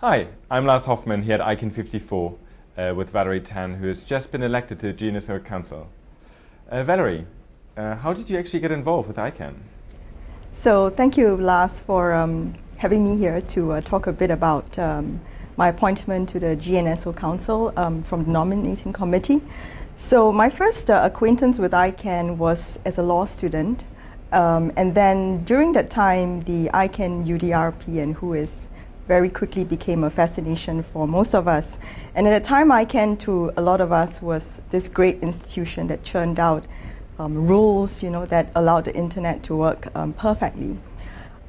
Hi, I'm Lars Hoffman here at ICANN 54 with Valerie Tan, who has just been elected to the GNSO Council. Valerie, how did you actually get involved with ICANN? So thank you, Lars, for having me here to talk a bit about my appointment to the GNSO Council from the nominating committee. So my first acquaintance with ICANN was as a law student. And then during that time, the ICANN UDRP, and who is very quickly became a fascination for most of us. And at the time, ICANN to a lot of us was this great institution that churned out rules, that allowed the internet to work perfectly.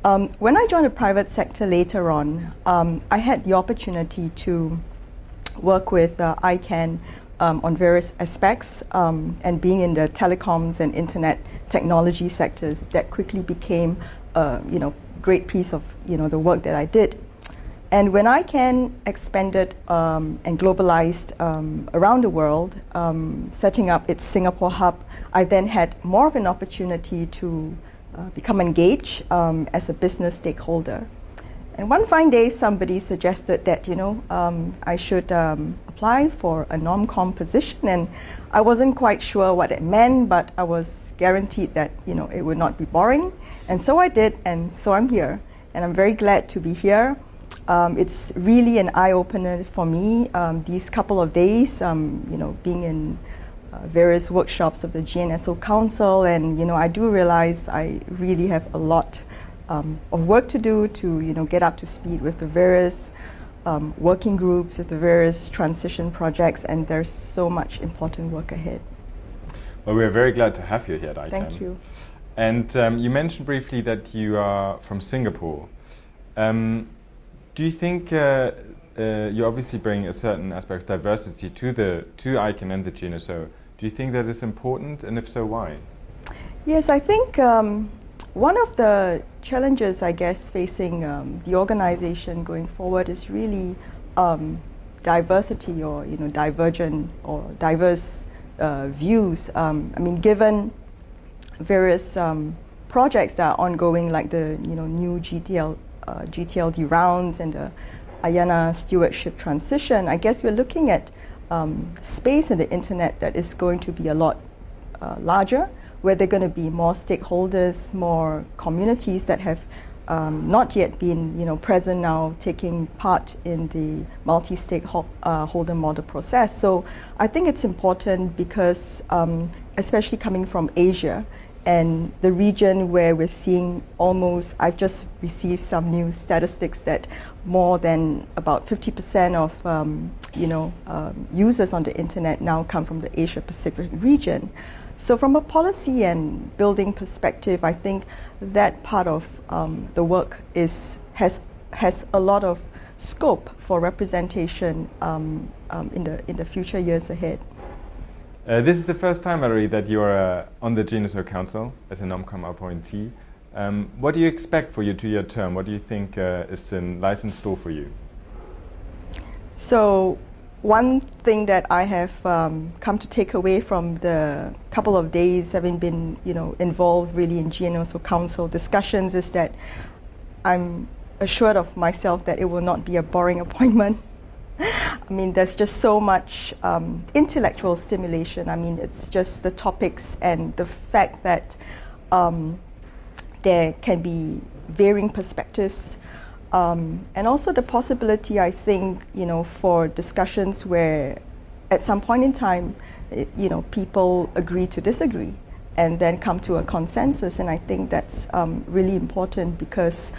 When I joined the private sector later on, I had the opportunity to work with ICANN on various aspects, and being in the telecoms and internet technology sectors, that quickly became a great piece of the work that I did. And when ICANN expanded and globalized around the world, setting up its Singapore hub, I then had more of an opportunity to become engaged as a business stakeholder. And one fine day, somebody suggested that I should apply for a nom-com position, and I wasn't quite sure what it meant, but I was guaranteed that it would not be boring, and so I did, and so I'm here, and I'm very glad to be here. It's really an eye-opener for me. These couple of days, being in various workshops of the GNSO Council, and I do realize I really have a lot of work to do to get up to speed with the various working groups, with the various transition projects, and there's so much important work ahead. Well, we're very glad to have you here at ICANN. Thank you. And you mentioned briefly that you are from Singapore. Do you think you obviously bring a certain aspect of diversity to ICANN and the GNSO? Do you think that is important, and if so, why? Yes, I think one of the challenges, I guess, facing the organization going forward is really diversity, or divergent or diverse views. Given various projects that are ongoing, like the new GTLD rounds and the IANA stewardship transition, I guess we're looking at space in the internet that is going to be a lot larger, where there are going to be more stakeholders, more communities that have not yet been present now, taking part in the multi-stakeholder model process. So I think it's important because, especially coming from Asia, and the region where we're seeing I've just received some new statistics that more than about 50% of users on the internet now come from the Asia Pacific region. So from a policy and building perspective, I think that part of the work has a lot of scope for representation in the future years ahead. This is the first time, Valerie, that you are on the GNSO Council as a nom-com appointee. What do you expect for your 2-year term? What do you think lies in store for you? So one thing that I have come to take away from the couple of days having been involved really in GNSO Council discussions is that I'm assured of myself that it will not be a boring appointment. There's just so much intellectual stimulation. It's just the topics and the fact that there can be varying perspectives, and also the possibility, I think, for discussions where at some point in time, people agree to disagree and then come to a consensus. And I think that's really important because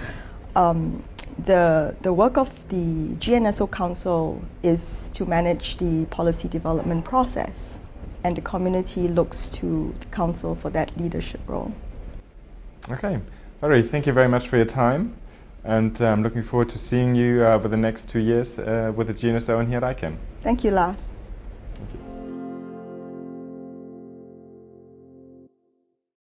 the work of the GNSO Council is to manage the policy development process, and the community looks to the Council for that leadership role. Okay. Valerie, thank you very much for your time, and I'm looking forward to seeing you over the next 2 years with the GNSO and here at ICANN. Thank you, Lars.